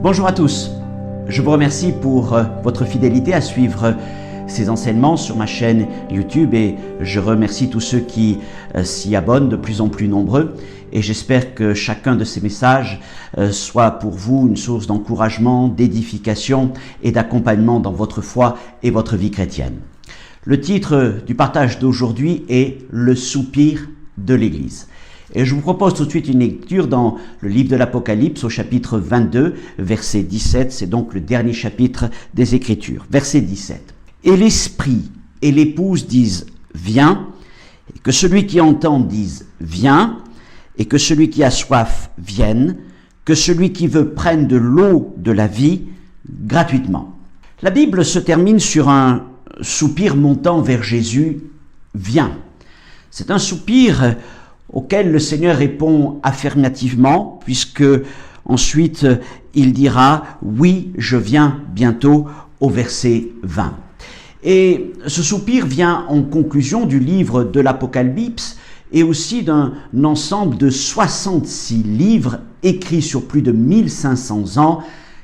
Bonjour à tous, je vous remercie pour votre fidélité à suivre ces enseignements sur ma chaîne YouTube et je remercie tous ceux qui s'y abonnent, de plus en plus nombreux, et j'espère que chacun de ces messages soit pour vous une source d'encouragement, d'édification et d'accompagnement dans votre foi et votre vie chrétienne. Le titre du partage d'aujourd'hui est « Le soupir de l'Église ». Et je vous propose tout de suite une lecture dans le livre de l'Apocalypse au chapitre 22, verset 17. C'est donc le dernier chapitre des Écritures. Verset 17. « Et l'Esprit et l'Épouse disent « Viens », et que celui qui entend dise « Viens », et que celui qui a soif vienne, que celui qui veut prenne de l'eau de la vie gratuitement. » La Bible se termine sur un soupir montant vers Jésus « Viens ». C'est un soupir auquel le Seigneur répond affirmativement, puisque ensuite il dira « Oui, je viens bientôt » au verset 20. Et ce soupir vient en conclusion du livre de l'Apocalypse et aussi d'un ensemble de 66 livres écrits sur plus de 1500 ans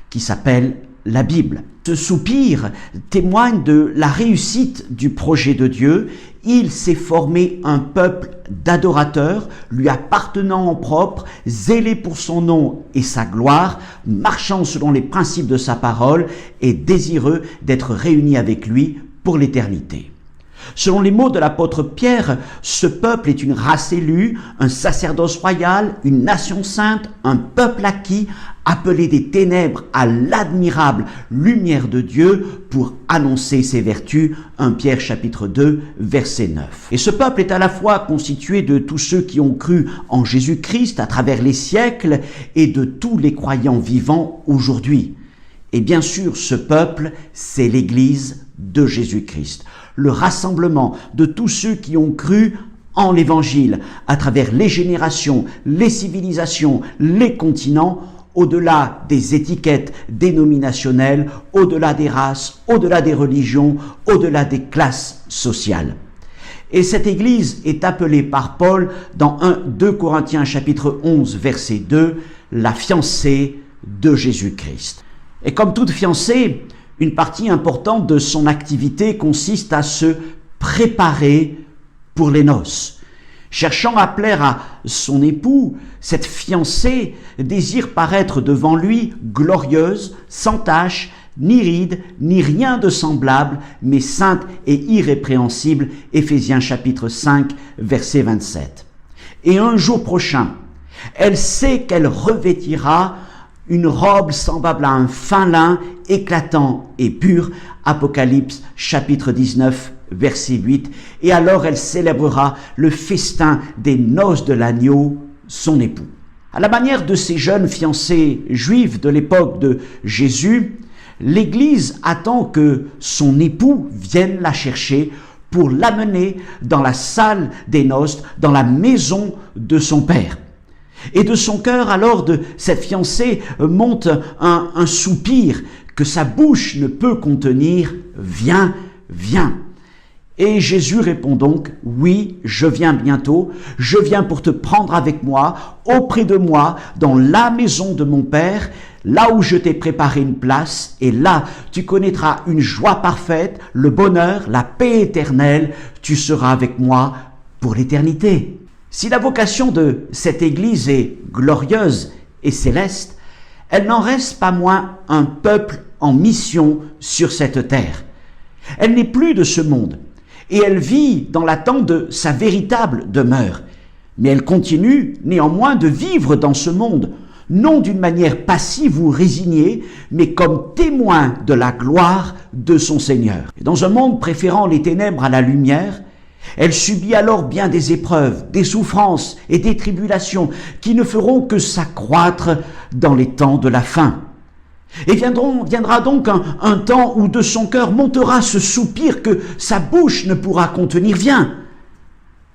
qui s'appellent la Bible. Ce soupir témoigne de la réussite du projet de Dieu. Il s'est formé un peuple d'adorateurs, lui appartenant en propre, zélé pour son nom et sa gloire, marchant selon les principes de sa parole et désireux d'être réunis avec lui pour l'éternité. Selon les mots de l'apôtre Pierre, ce peuple est une race élue, un sacerdoce royal, une nation sainte, un peuple acquis, appelé des ténèbres à l'admirable lumière de Dieu pour annoncer ses vertus. 1 Pierre chapitre 2, verset 9. Et ce peuple est à la fois constitué de tous ceux qui ont cru en Jésus-Christ à travers les siècles et de tous les croyants vivants aujourd'hui. Et bien sûr, ce peuple, c'est l'Église de Jésus-Christ, le rassemblement de tous ceux qui ont cru en l'Évangile à travers les générations, les civilisations, les continents, au-delà des étiquettes dénominationnelles, au-delà des races, au-delà des religions, au-delà des classes sociales. Et cette Église est appelée par Paul dans 2 Corinthiens chapitre 11 verset 2, la fiancée de Jésus-Christ. Et comme toute fiancée, une partie importante de son activité consiste à se préparer pour les noces. Cherchant à plaire à son époux, cette fiancée désire paraître devant lui glorieuse, sans tache, ni ride, ni rien de semblable, mais sainte et irrépréhensible. Éphésiens chapitre 5, verset 27. Et un jour prochain, elle sait qu'elle revêtira une robe semblable à un fin lin, éclatant et pur. Apocalypse chapitre 19, verset 8. Et alors elle célébrera le festin des noces de l'agneau, son époux. À la manière de ces jeunes fiancés juifs de l'époque de Jésus, l'Église attend que son époux vienne la chercher pour l'amener dans la salle des noces, dans la maison de son père. Et de son cœur, alors, de cette fiancée monte un soupir que sa bouche ne peut contenir. « Viens, viens !» Et Jésus répond donc « Oui, je viens bientôt, je viens pour te prendre avec moi, auprès de moi, dans la maison de mon Père, là où je t'ai préparé une place, et là tu connaîtras une joie parfaite, le bonheur, la paix éternelle, tu seras avec moi pour l'éternité. » Si la vocation de cette Église est glorieuse et céleste, elle n'en reste pas moins un peuple en mission sur cette terre. Elle n'est plus de ce monde et elle vit dans l'attente de sa véritable demeure. Mais elle continue néanmoins de vivre dans ce monde, non d'une manière passive ou résignée, mais comme témoin de la gloire de son Seigneur. Et dans un monde préférant les ténèbres à la lumière, elle subit alors bien des épreuves, des souffrances et des tribulations qui ne feront que s'accroître dans les temps de la fin. Et viendra donc un temps où de son cœur montera ce soupir que sa bouche ne pourra contenir. Viens.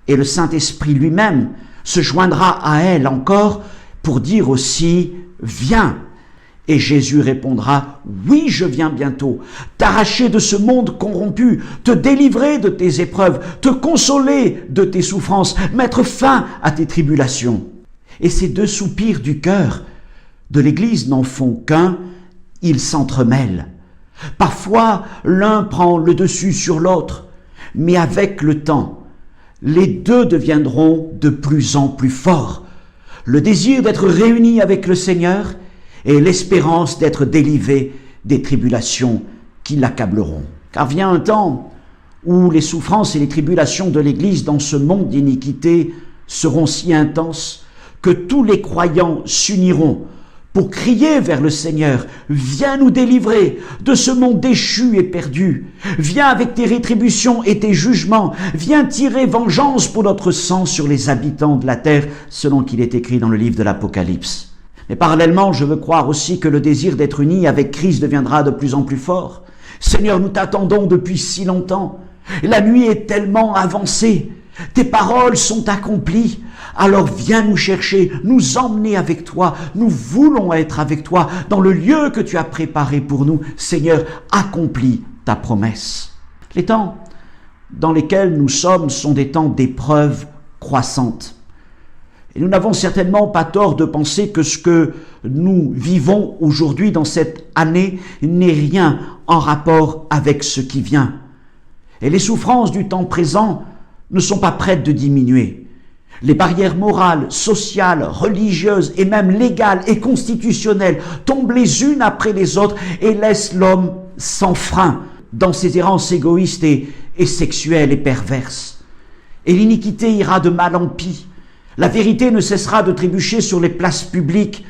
Et le Saint-Esprit lui-même se joindra à elle encore pour dire aussi « Viens ». Et Jésus répondra « Oui, je viens bientôt, t'arracher de ce monde corrompu, te délivrer de tes épreuves, te consoler de tes souffrances, mettre fin à tes tribulations. » Et ces deux soupirs du cœur de l'Église n'en font qu'un, ils s'entremêlent. Parfois, l'un prend le dessus sur l'autre, mais avec le temps, les deux deviendront de plus en plus forts. Le désir d'être réunis avec le Seigneur et l'espérance d'être délivrés des tribulations qui l'accableront. Car vient un temps où les souffrances et les tribulations de l'Église dans ce monde d'iniquité seront si intenses que tous les croyants s'uniront pour crier vers le Seigneur: viens nous délivrer de ce monde déchu et perdu, viens avec tes rétributions et tes jugements, viens tirer vengeance pour notre sang sur les habitants de la terre, selon qu'il est écrit dans le livre de l'Apocalypse. Mais parallèlement, je veux croire aussi que le désir d'être unis avec Christ deviendra de plus en plus fort. Seigneur, nous t'attendons depuis si longtemps. La nuit est tellement avancée. Tes paroles sont accomplies. Alors viens nous chercher, nous emmener avec toi. Nous voulons être avec toi dans le lieu que tu as préparé pour nous. Seigneur, accomplis ta promesse. Les temps dans lesquels nous sommes sont des temps d'épreuves croissantes. Et nous n'avons certainement pas tort de penser que ce que nous vivons aujourd'hui dans cette année n'est rien en rapport avec ce qui vient. Et les souffrances du temps présent ne sont pas prêtes de diminuer. Les barrières morales, sociales, religieuses et même légales et constitutionnelles tombent les unes après les autres et laissent l'homme sans frein dans ses errances égoïstes et sexuelles et perverses. Et l'iniquité ira de mal en pis. La vérité ne cessera de trébucher sur les places publiques.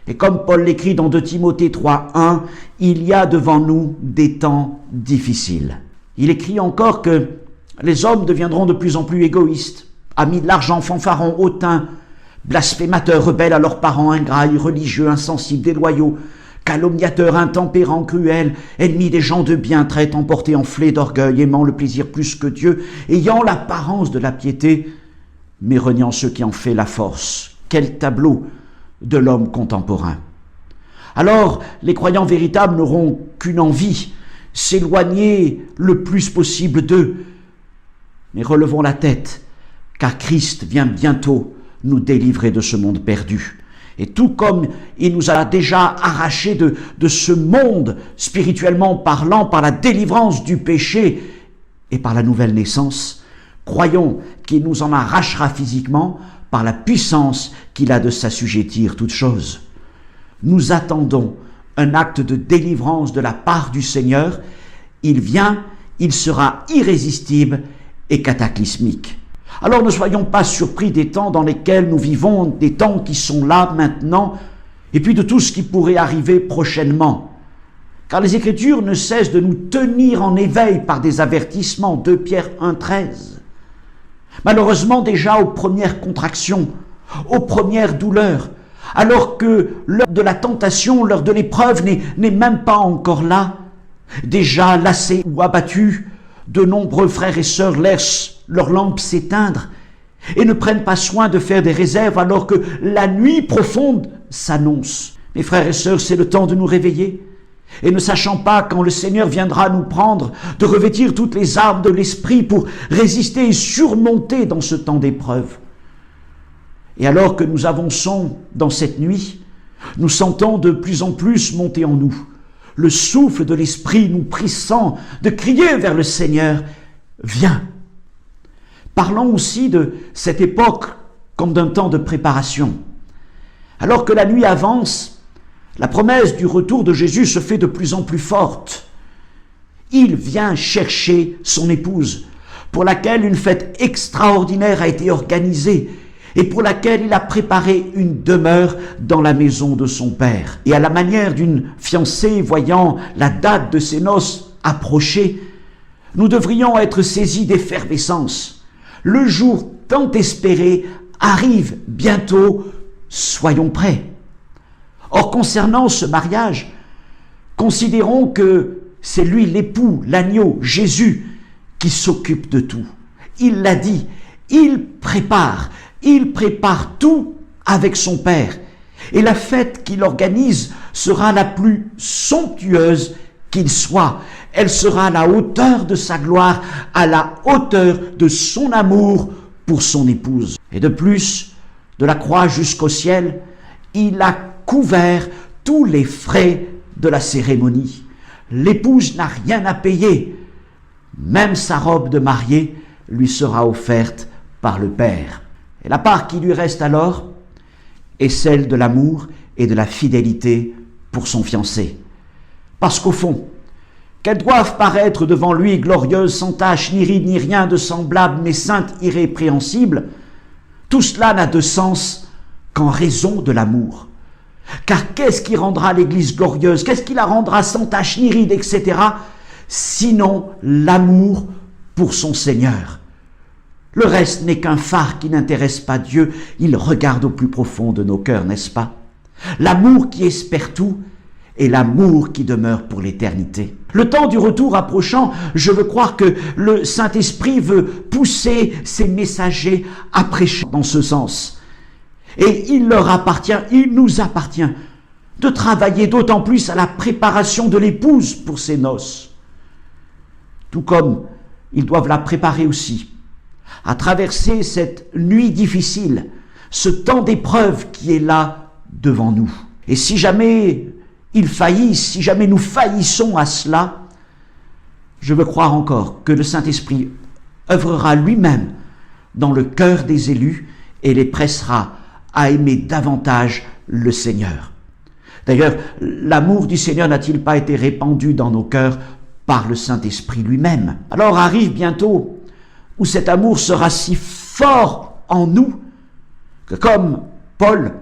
Et comme Paul l'écrit dans 2 Timothée 3:1, il y a devant nous des temps difficiles. Il écrit encore que les hommes deviendront de plus en plus égoïstes, amis de l'argent, fanfarons, hautains, blasphémateurs, rebelles à leurs parents, ingrats, irreligieux, insensibles, déloyaux, calomniateurs, intempérants, cruels, ennemis des gens de bien, traîtres, emportés, enflés d'orgueil, aimant le plaisir plus que Dieu, ayant l'apparence de la piété, mais reniant ce qui en fait la force. Quel tableau de l'homme contemporain! Alors, les croyants véritables n'auront qu'une envie, s'éloigner le plus possible d'eux. Mais relevons la tête, car Christ vient bientôt nous délivrer de ce monde perdu. Et tout comme il nous a déjà arrachés de ce monde, spirituellement parlant, par la délivrance du péché et par la nouvelle naissance, croyons qu'il nous en arrachera physiquement par la puissance qu'il a de s'assujettir toutes choses. Nous attendons un acte de délivrance de la part du Seigneur. Il vient, il sera irrésistible et cataclysmique. Alors ne soyons pas surpris des temps dans lesquels nous vivons, des temps qui sont là maintenant, et puis de tout ce qui pourrait arriver prochainement. Car les Écritures ne cessent de nous tenir en éveil par des avertissements. 2 Pierre 1,13. Malheureusement, déjà aux premières contractions, aux premières douleurs, alors que l'heure de la tentation, l'heure de l'épreuve n'est même pas encore là, déjà lassés ou abattus, de nombreux frères et sœurs laissent leur lampe s'éteindre et ne prennent pas soin de faire des réserves alors que la nuit profonde s'annonce. Mes frères et sœurs, c'est le temps de nous réveiller et ne sachant pas quand le Seigneur viendra nous prendre, de revêtir toutes les armes de l'esprit pour résister et surmonter dans ce temps d'épreuve. Et alors que nous avançons dans cette nuit, nous sentons de plus en plus monter en nous le souffle de l'esprit nous pressant de crier vers le Seigneur: viens. Parlons aussi de cette époque comme d'un temps de préparation. Alors que la nuit avance, la promesse du retour de Jésus se fait de plus en plus forte. Il vient chercher son épouse, pour laquelle une fête extraordinaire a été organisée et pour laquelle il a préparé une demeure dans la maison de son père. Et à la manière d'une fiancée voyant la date de ses noces approcher, nous devrions être saisis d'effervescence. Le jour tant espéré arrive bientôt, soyons prêts. Or, concernant ce mariage, considérons que c'est lui l'époux, l'agneau, Jésus, qui s'occupe de tout. Il l'a dit, il prépare tout avec son Père. Et la fête qu'il organise sera la plus somptueuse qu'il soit. Elle sera à la hauteur de sa gloire, à la hauteur de son amour pour son épouse. Et de plus, de la croix jusqu'au ciel, il a couvert tous les frais de la cérémonie. L'épouse n'a rien à payer. Même sa robe de mariée lui sera offerte par le Père. Et la part qui lui reste alors est celle de l'amour et de la fidélité pour son fiancé. Parce qu'au fond, qu'elles doivent paraître devant lui glorieuses, sans tache, ni ride, ni rien de semblable, mais saintes, irrépréhensibles, tout cela n'a de sens qu'en raison de l'amour. Car qu'est-ce qui rendra l'Église glorieuse? Qu'est-ce qui la rendra sans tache, ni ride, etc. sinon l'amour pour son Seigneur? Le reste n'est qu'un phare qui n'intéresse pas Dieu. Il regarde au plus profond de nos cœurs, n'est-ce pas? L'amour qui espère tout et l'amour qui demeure pour l'éternité. Le temps du retour approchant, je veux croire que le Saint-Esprit veut pousser ses messagers à prêcher dans ce sens. Et il leur appartient, il nous appartient de travailler d'autant plus à la préparation de l'épouse pour ses noces. Tout comme ils doivent la préparer aussi à traverser cette nuit difficile, ce temps d'épreuve qui est là devant nous. Et si jamais ils faillissent, si jamais nous faillissons à cela, je veux croire encore que le Saint-Esprit œuvrera lui-même dans le cœur des élus et les pressera à aimer davantage le Seigneur. D'ailleurs, l'amour du Seigneur n'a-t-il pas été répandu dans nos cœurs par le Saint-Esprit lui-même? Alors arrive bientôt où cet amour sera si fort en nous que, comme Paul,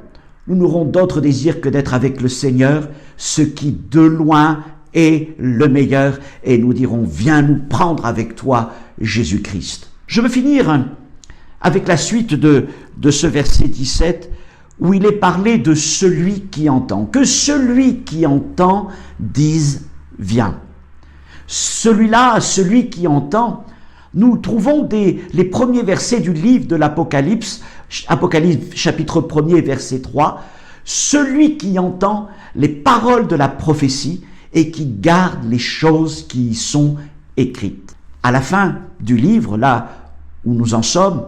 nous n'aurons d'autre désir que d'être avec le Seigneur, ce qui de loin est le meilleur, et nous dirons: viens nous prendre avec toi, Jésus-Christ. Je veux finir avec la suite de ce verset 17, où il est parlé de celui qui entend. Que celui qui entend dise: viens. Celui-là, celui qui entend, nous trouvons les premiers versets du livre de l'Apocalypse, Apocalypse chapitre 1er, verset 3, celui qui entend les paroles de la prophétie et qui garde les choses qui y sont écrites. À la fin du livre, là où nous en sommes,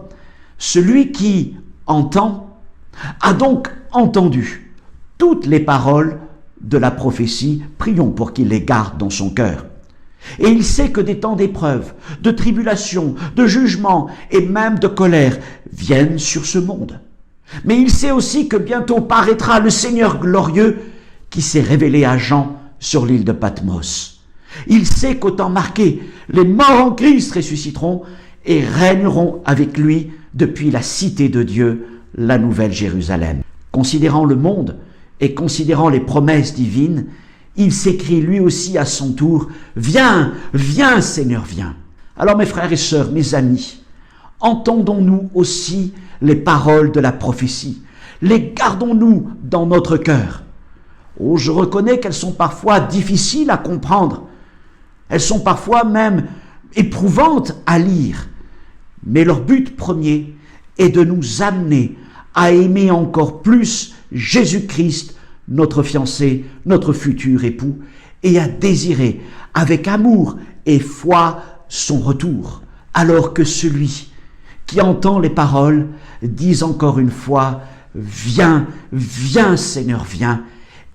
celui qui entend a donc entendu toutes les paroles de la prophétie. Prions pour qu'il les garde dans son cœur. Et il sait que des temps d'épreuve, de tribulation, de jugement et même de colère viennent sur ce monde. Mais il sait aussi que bientôt paraîtra le Seigneur glorieux qui s'est révélé à Jean sur l'île de Patmos. Il sait qu'au temps marqué, les morts en Christ ressusciteront et régneront avec lui depuis la cité de Dieu, la nouvelle Jérusalem. Considérant le monde et considérant les promesses divines, il s'écrie lui aussi à son tour: viens, viens Seigneur, viens. Alors mes frères et sœurs, mes amis, entendons-nous aussi les paroles de la prophétie, les gardons-nous dans notre cœur. Oh, je reconnais qu'elles sont parfois difficiles à comprendre, elles sont parfois même éprouvantes à lire, mais leur but premier est de nous amener à aimer encore plus Jésus-Christ, notre fiancé, notre futur époux, et à désirer avec amour et foi son retour, alors que celui qui entend les paroles dise encore une fois: viens, viens Seigneur, viens,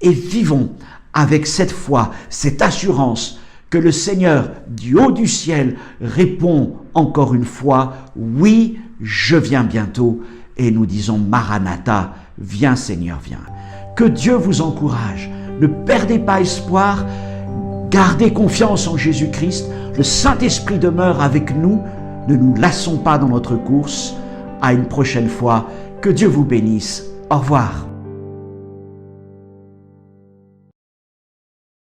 et vivons avec cette foi, cette assurance que le Seigneur du haut du ciel répond encore une fois: oui, je viens bientôt, et nous disons: Maranatha, viens Seigneur, viens. Que Dieu vous encourage, ne perdez pas espoir, gardez confiance en Jésus-Christ, le Saint-Esprit demeure avec nous, ne nous lassons pas dans notre course. À une prochaine fois, que Dieu vous bénisse, au revoir.